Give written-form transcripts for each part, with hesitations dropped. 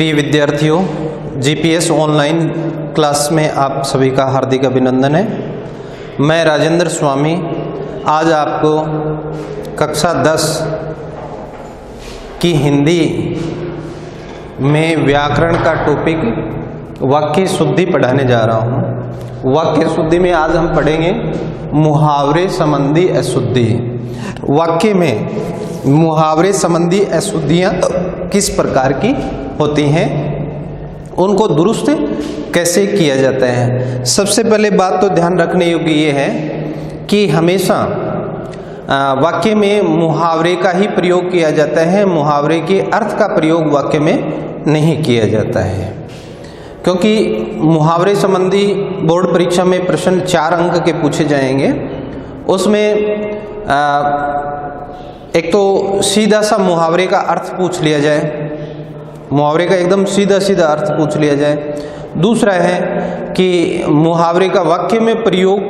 प्रिय विद्यार्थियों, GPS online class में आप सभी का हार्दिक अभिनंदन है। मैं राजेंद्र स्वामी आज आपको कक्षा 10 की हिंदी में व्याकरण का टॉपिक वाक्य शुद्धि पढ़ाने जा रहा हूँ। वाक्य शुद्धि में आज हम पढ़ेंगे मुहावरे संबंधी अशुद्धि। वाक्य में मुहावरे संबंधी अशुद्धियाँ किस प्रकार की होती हैं, उनको दुरुस्त कैसे किया जाता है। सबसे पहले बात तो ध्यान रखने योग्य ये है कि हमेशा वाक्य में मुहावरे का ही प्रयोग किया जाता है, मुहावरे के अर्थ का प्रयोग वाक्य में नहीं किया जाता है, क्योंकि मुहावरे संबंधी बोर्ड परीक्षा में प्रश्न 4 अंक के पूछे जाएंगे। उसमें एक तो सीधा सा मुहावरे का अर्थ पूछ लिया जाए, मुहावरे का एकदम सीधा सीधा अर्थ पूछ लिया जाए। दूसरा है कि मुहावरे का वाक्य में प्रयोग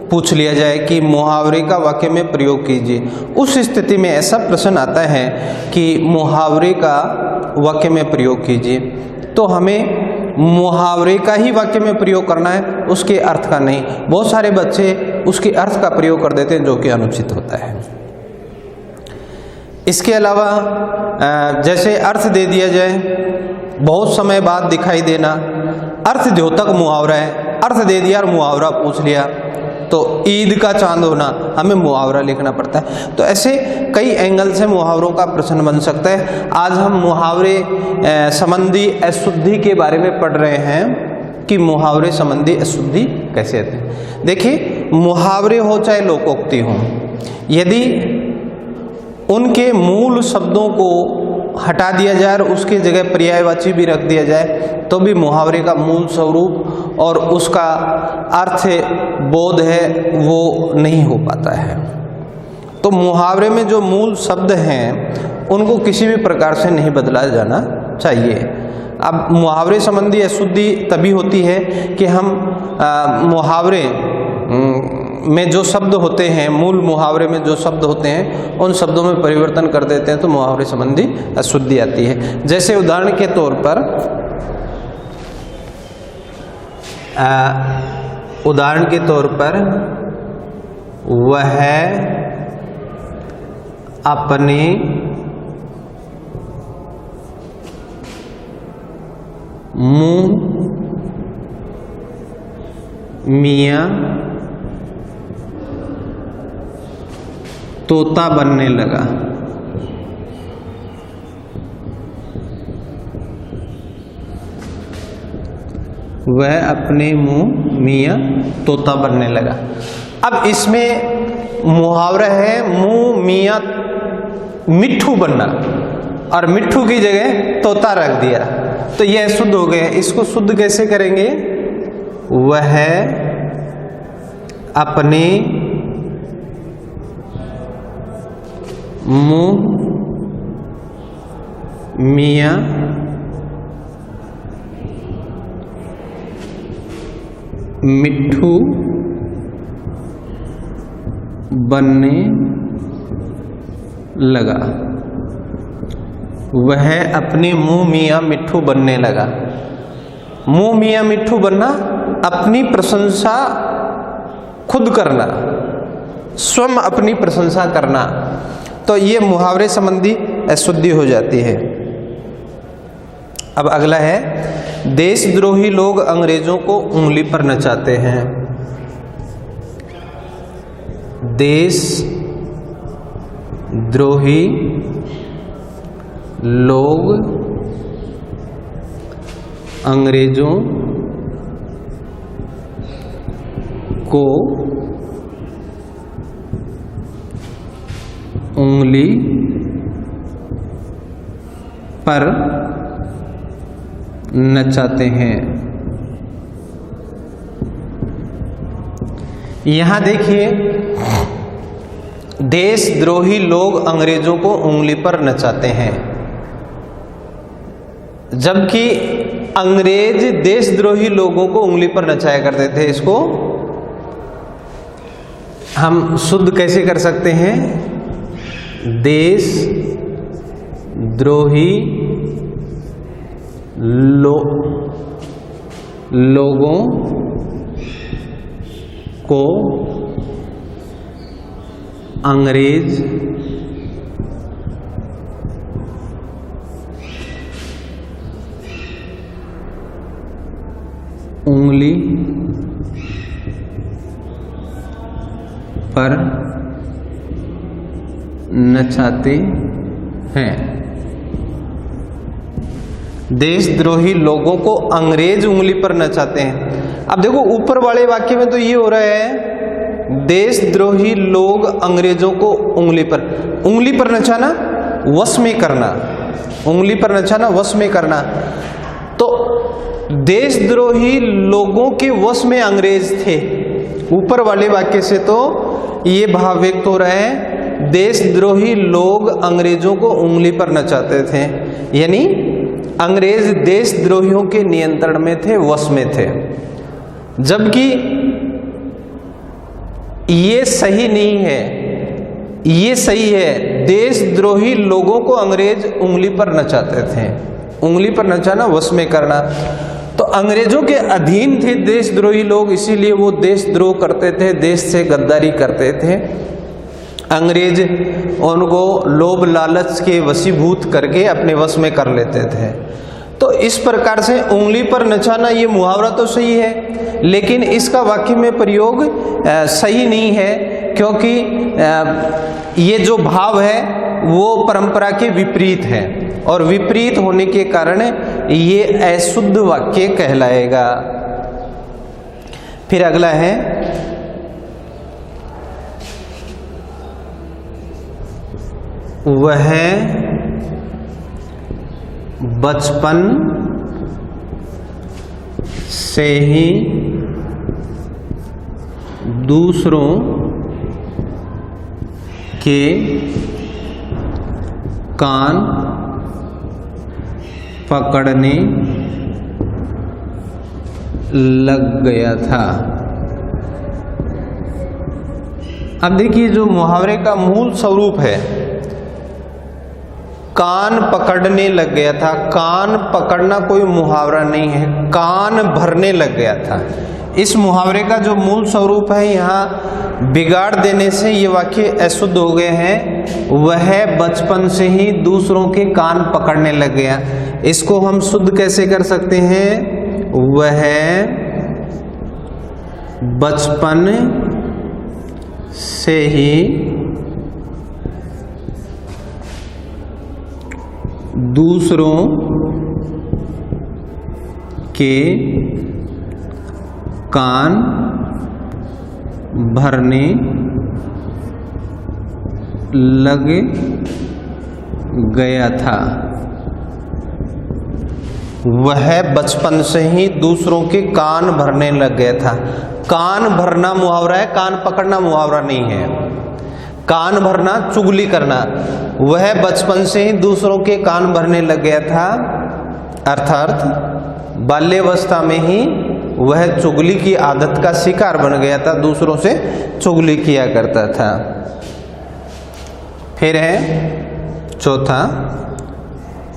पूछ लिया जाए कि मुहावरे का वाक्य में प्रयोग कीजिए। उस स्थिति में ऐसा प्रश्न आता है कि मुहावरे का वाक्य में प्रयोग कीजिए, तो हमें मुहावरे का ही वाक्य में प्रयोग करना है, उसके अर्थ का नहीं। बहुत सारे बच्चे उसके अर्थ का प्रयोग कर देते हैं, जो कि अनुचित होता है। इसके अलावा जैसे अर्थ दे दिया जाए, बहुत समय बाद दिखाई देना, अर्थ द्योतक मुहावरा है, अर्थ दे दिया और मुहावरा पूछ लिया, तो ईद का चांद होना, हमें मुहावरा लिखना पड़ता है। तो ऐसे कई एंगल से मुहावरों का प्रश्न बन सकता है। आज हम मुहावरे संबंधी अशुद्धि के बारे में पढ़ रहे हैं कि मुहावरे संबंधी अशुद्धि कैसे आते हैं। देखिए, मुहावरे हो चाहे लोकोक्ति हो, यदि उनके मूल शब्दों को हटा दिया जाए और उसकी जगह पर्यायवाची भी रख दिया जाए, तो भी मुहावरे का मूल स्वरूप और उसका अर्थ बोध है वो नहीं हो पाता है। तो मुहावरे में जो मूल शब्द हैं उनको किसी भी प्रकार से नहीं बदला जाना चाहिए। अब मुहावरे संबंधी अशुद्धि तभी होती है कि हम मुहावरे में जो शब्द होते हैं, मूल मुहावरे में जो शब्द होते हैं, उन शब्दों में परिवर्तन कर देते हैं, तो मुहावरे संबंधी अशुद्धि आती है। जैसे उदाहरण के तौर पर वह अपने मुंह मियाँ तोता बनने लगा। वह अपने मुंह मियाँ तोता बनने लगा। अब इसमें मुहावरा है मुंह मियाँ मिट्ठू बनना, और मिट्ठू की जगह तोता रख दिया, तो यह शुद्ध हो गया। इसको शुद्ध कैसे करेंगे? वह अपने मुंह मियाँ मिट्ठू बनने लगा। वह अपने मुंह मियाँ मिट्ठू बनने लगा। मुंह मियाँ मिट्ठू बनना, अपनी प्रशंसा खुद करना, स्वयं अपनी प्रशंसा करना, तो ये मुहावरे संबंधी अशुद्धि हो जाती है। अब अगला है, देशद्रोही लोग अंग्रेजों को उंगली पर नचाते हैं। देशद्रोही लोग अंग्रेजों को उंगली पर नचाते हैं। यहां देखिए, देशद्रोही लोग अंग्रेजों को उंगली पर नचाते हैं, जबकि अंग्रेज देशद्रोही लोगों को उंगली पर नचाया करते थे। इसको हम शुद्ध कैसे कर सकते हैं? देशद्रोही लोगों को अंग्रेज उंगली पर नचाते हैं। देशद्रोही लोगों को अंग्रेज उंगली पर नचाते हैं। अब देखो ऊपर वाले वाक्य में तो ये हो रहा है देशद्रोही लोग अंग्रेजों को उंगली पर नचाना, वश में करना, उंगली पर नचाना, वश में करना। तो देशद्रोही लोगों के वश में अंग्रेज थे। ऊपर वाले वाक्य से तो ये भाव व्यक्त हो रहा है देशद्रोही लोग अंग्रेजों को उंगली पर नचाते थे, यानी अंग्रेज देशद्रोहियों के नियंत्रण में थे, वश में थे। जबकि ये सही नहीं है, ये सही है देशद्रोही लोगों को अंग्रेज उंगली पर नचाते थे। उंगली पर नचाना, वश में करना। तो अंग्रेजों के अधीन थे देशद्रोही लोग, इसीलिए वो देशद्रोह करते थे, देश से गद्दारी करते थे। अंग्रेज उनको लोभ लालच के वशीभूत करके अपने वश में कर लेते थे। तो इस प्रकार से उंगली पर नचाना ये मुहावरा तो सही है, लेकिन इसका वाक्य में प्रयोग सही नहीं है, क्योंकि ये जो भाव है वो परंपरा के विपरीत है, और विपरीत होने के कारण ये अशुद्ध वाक्य कहलाएगा। फिर अगला है वह बचपन से ही दूसरों के कान पकड़ने लग गया था। अब देखिए जो मुहावरे का मूल स्वरूप है, कान पकड़ने लग गया था। कान पकड़ना कोई मुहावरा नहीं है, कान भरने लग गया था। इस मुहावरे का जो मूल स्वरूप है, यहाँ बिगाड़ देने से ये वाक्य अशुद्ध हो गए हैं। वह बचपन से ही दूसरों के कान पकड़ने लग गया। इसको हम शुद्ध कैसे कर सकते हैं? वह बचपन से ही दूसरों के कान भरने लग गया था। वह बचपन से ही दूसरों के कान भरने लग गया था। कान भरना मुहावरा है, कान पकड़ना मुहावरा नहीं है। कान भरना चुगली करना। वह बचपन से ही दूसरों के कान भरने लग गया था, अर्थात बाल्यावस्था में ही वह चुगली की आदत का शिकार बन गया था, दूसरों से चुगली किया करता था। फिर है चौथा,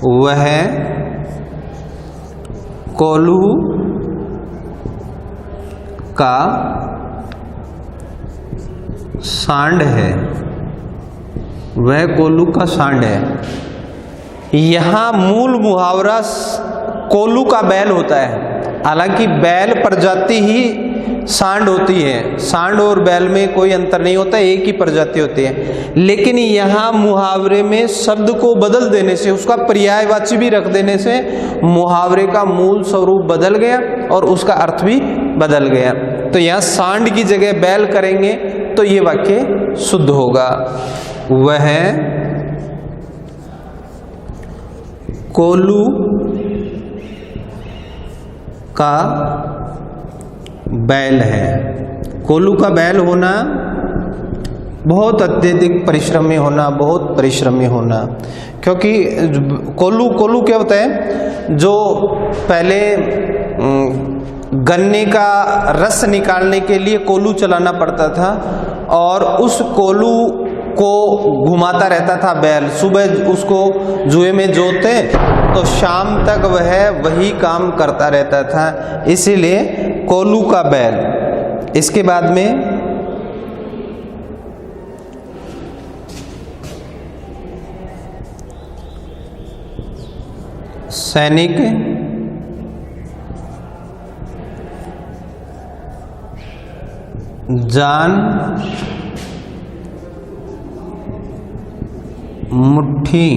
वह कोल्हू का सांड है। वह कोल्हू का सांड है। यहाँ मूल मुहावरा कोल्हू का बैल होता है। हालांकि बैल प्रजाति ही सांड होती है, सांड और बैल में कोई अंतर नहीं होता, एक ही प्रजाति होती है। लेकिन यहाँ मुहावरे में शब्द को बदल देने से, उसका पर्यायवाची भी रख देने से मुहावरे का मूल स्वरूप बदल गया और उसका अर्थ भी बदल गया। तो यहाँ सांड की जगह बैल करेंगे तो ये वाक्य शुद्ध होगा। वह कोल्हू का बैल है। कोल्हू का बैल होना बहुत अत्यधिक परिश्रमी होना, बहुत परिश्रमी होना, क्योंकि कोल्हू क्या होता है, जो पहले गन्ने का रस निकालने के लिए कोल्हू चलाना पड़ता था, और उस कोल्हू को घुमाता रहता था बैल, सुबह उसको जुए में जोते तो शाम तक वह वही काम करता रहता था, इसीलिए कोल्हू का बैल। इसके बाद में सैनिक जान मुट्ठी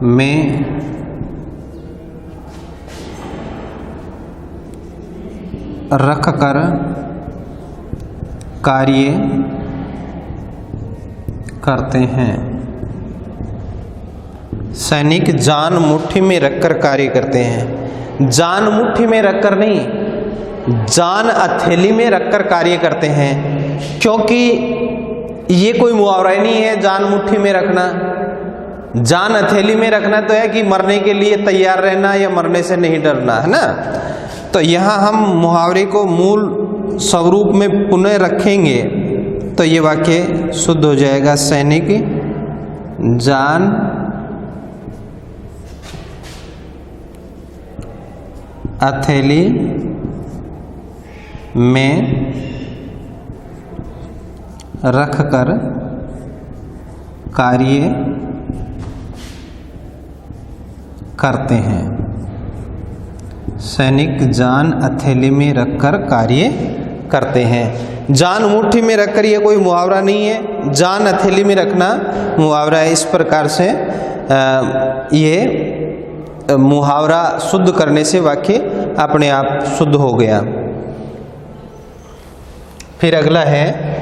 में रखकर कार्य करते हैं। सैनिक जान मुट्ठी में रखकर कार्य करते हैं। जान मुट्ठी में रखकर नहीं, जान हथेली में रखकर कार्य करते हैं, क्योंकि ये कोई मुहावरा ही नहीं है जान मुट्ठी में रखना। जान हथेली में रखना तो है कि मरने के लिए तैयार रहना या मरने से नहीं डरना, है ना। तो यहाँ हम मुहावरे को मूल स्वरूप में पुनः रखेंगे तो ये वाक्य शुद्ध हो जाएगा। सैनिक जान हथेली में रखकर कार्य करते हैं। सैनिक जान हथेली में रखकर कार्य करते हैं। जान मुट्ठी में रखकर ये कोई मुहावरा नहीं है, जान हथेली में रखना मुहावरा है। इस प्रकार से ये मुहावरा शुद्ध करने से वाक्य अपने आप शुद्ध हो गया। फिर अगला है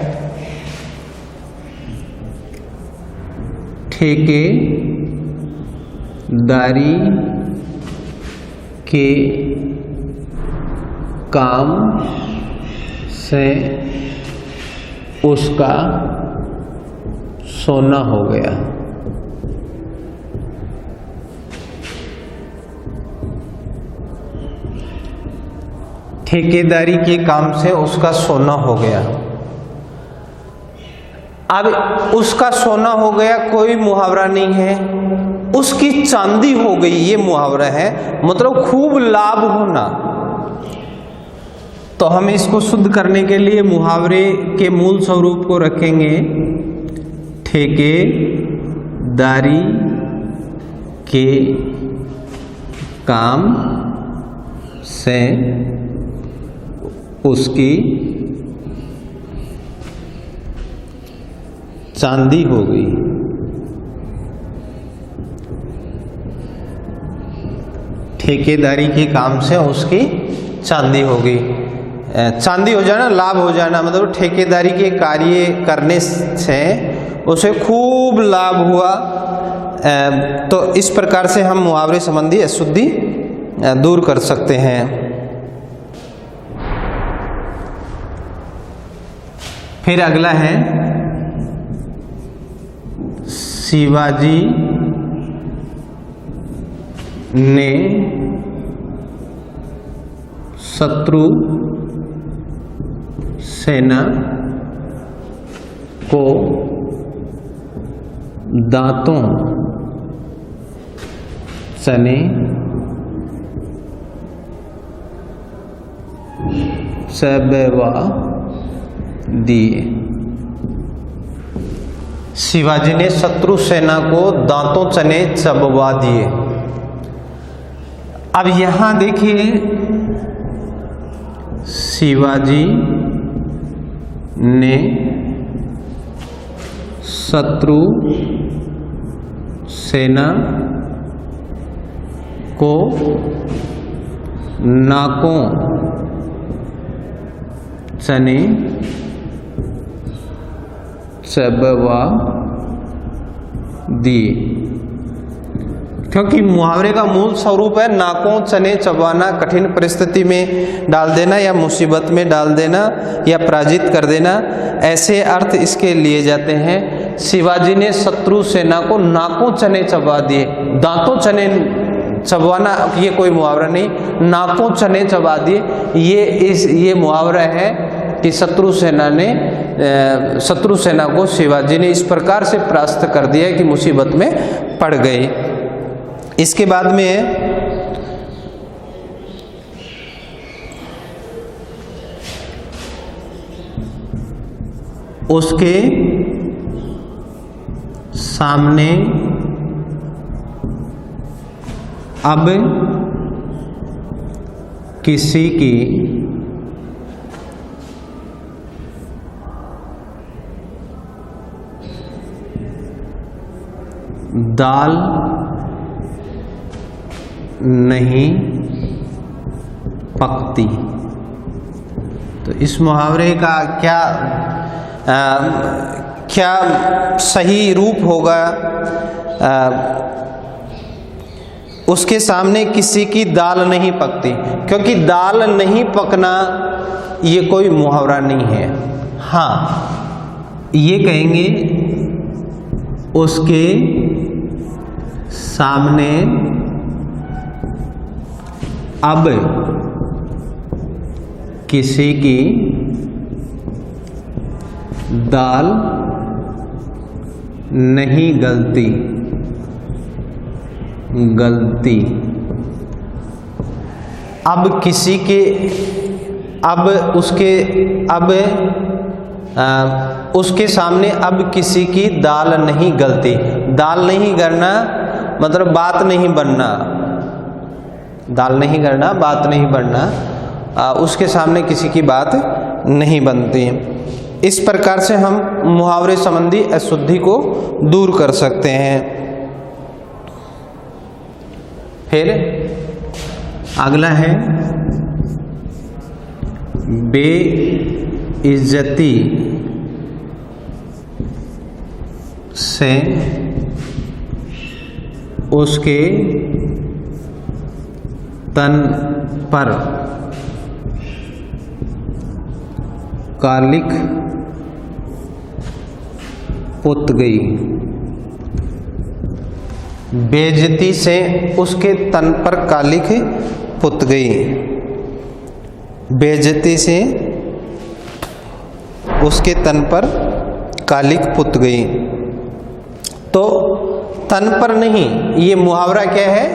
ठेकेदारी के काम से उसका सोना हो गया। ठेकेदारी के काम से उसका सोना हो गया। अब उसका सोना हो गया कोई मुहावरा नहीं है, उसकी चांदी हो गई ये मुहावरा है, मतलब खूब लाभ होना। तो हम इसको शुद्ध करने के लिए मुहावरे के मूल स्वरूप को रखेंगे। ठेकेदारी के काम से उसकी चांदी हो गई। ठेकेदारी के काम से उसकी चांदी हो गई। चांदी हो जाना, लाभ हो जाना, मतलब ठेकेदारी के कार्य करने से उसे खूब लाभ हुआ। तो इस प्रकार से हम मुहावरे संबंधी अशुद्धि दूर कर सकते हैं। फिर अगला है शिवाजी ने शत्रु सेना को दांतों चने चबवा दिए। शिवाजी ने शत्रु सेना को दांतों चने चबवा दिए। अब यहां देखिए, शिवाजी ने शत्रु सेना को नाकों चने चबवा दिए। क्योंकि मुहावरे का मूल स्वरूप है नाकों चने चबाना, कठिन परिस्थिति में डाल देना या मुसीबत में डाल देना या पराजित कर देना, ऐसे अर्थ इसके लिए जाते हैं। शिवाजी ने शत्रु सेना को नाकों चने चबा दिए। दांतों चने चबवाना ये कोई मुहावरा नहीं, नाकों चने चबा दिए ये मुहावरा है कि शत्रु सेना ने शत्रु सेना को शिवाजी ने इस प्रकार से परास्त कर दिया कि मुसीबत में पड़ गए। इसके बाद में उसके सामने अब किसी की दाल नहीं पकती। तो इस मुहावरे का क्या सही रूप होगा? उसके सामने किसी की दाल नहीं पकती, क्योंकि दाल नहीं पकना ये कोई मुहावरा नहीं है। हाँ, ये कहेंगे उसके सामने अब किसी की दाल नहीं गलती। अब किसी के उसके सामने अब किसी की दाल नहीं गलती। दाल नहीं करना मतलब बात नहीं बनना। दाल नहीं करना, बात नहीं बनना, उसके सामने किसी की बात नहीं बनती। इस प्रकार से हम मुहावरे संबंधी अशुद्धि को दूर कर सकते हैं। फिर अगला है बेइज्जती से उसके तन पर कालिख पुत गई। बेइज्जती से उसके तन पर कालिख पुत गई। बेइज्जती से उसके तन पर कालिख पुत गई। तो तन पर नहीं, ये मुहावरा क्या है?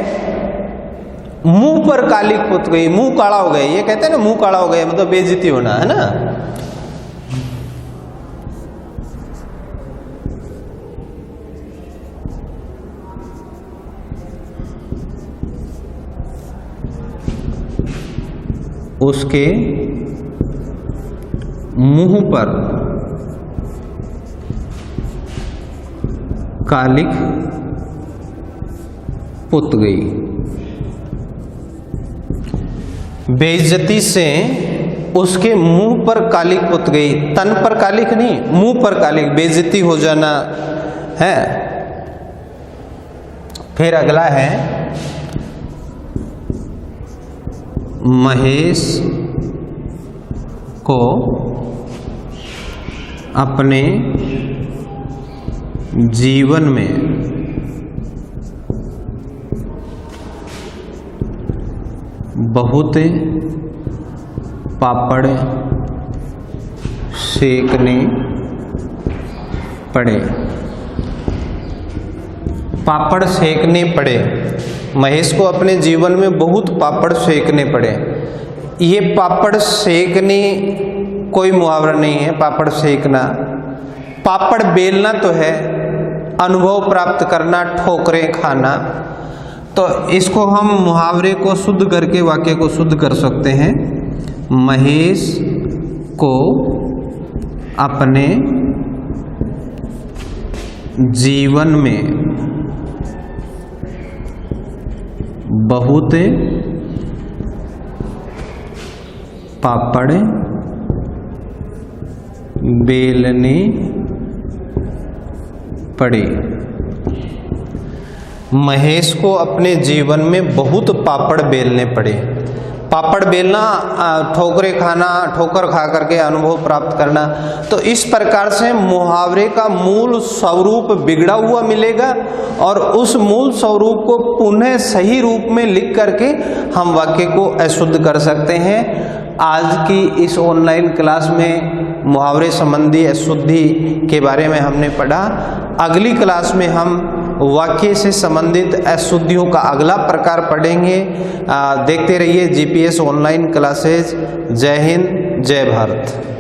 मुंह पर कालिख पुत गई, मुंह काला हो गया। ये कहते हैं ना मुंह काला हो गया, मतलब बेइज्जती होना, है ना। उसके मुंह पर कालिख पुत गई। बेइज्जती से उसके मुंह पर कालिख पुत गई। तन पर कालिख नहीं, मुंह पर कालिख, बेइज्जती हो जाना है। फिर अगला है महेश को अपने जीवन में बहुत पापड़ सेकने पड़े। पापड़ सेकने पड़े। महेश को अपने जीवन में बहुत पापड़ सेकने पड़े। ये पापड़ सेकने कोई मुहावरा नहीं है। पापड़ सेकना, पापड़ बेलना तो है, अनुभव प्राप्त करना, ठोकरें खाना। तो इसको हम मुहावरे को शुद्ध करके वाक्य को शुद्ध कर सकते हैं। महेश को अपने जीवन में बहुत पापड़ बेलने पड़े। महेश को अपने जीवन में बहुत पापड़ बेलने पड़े। पापड़ बेलना, ठोकरे खाना, ठोकर खा करके अनुभव प्राप्त करना। तो इस प्रकार से मुहावरे का मूल स्वरूप बिगड़ा हुआ मिलेगा और उस मूल स्वरूप को पुनः सही रूप में लिख करके हम वाक्य को अशुद्ध कर सकते हैं। आज की इस ऑनलाइन क्लास में मुहावरे संबंधी अशुद्धि के बारे में हमने पढ़ा। अगली क्लास में हम वाक्य से संबंधित अशुद्धियों का अगला प्रकार पढ़ेंगे। देखते रहिए GPS ऑनलाइन क्लासेज। जय हिंद, जय भारत।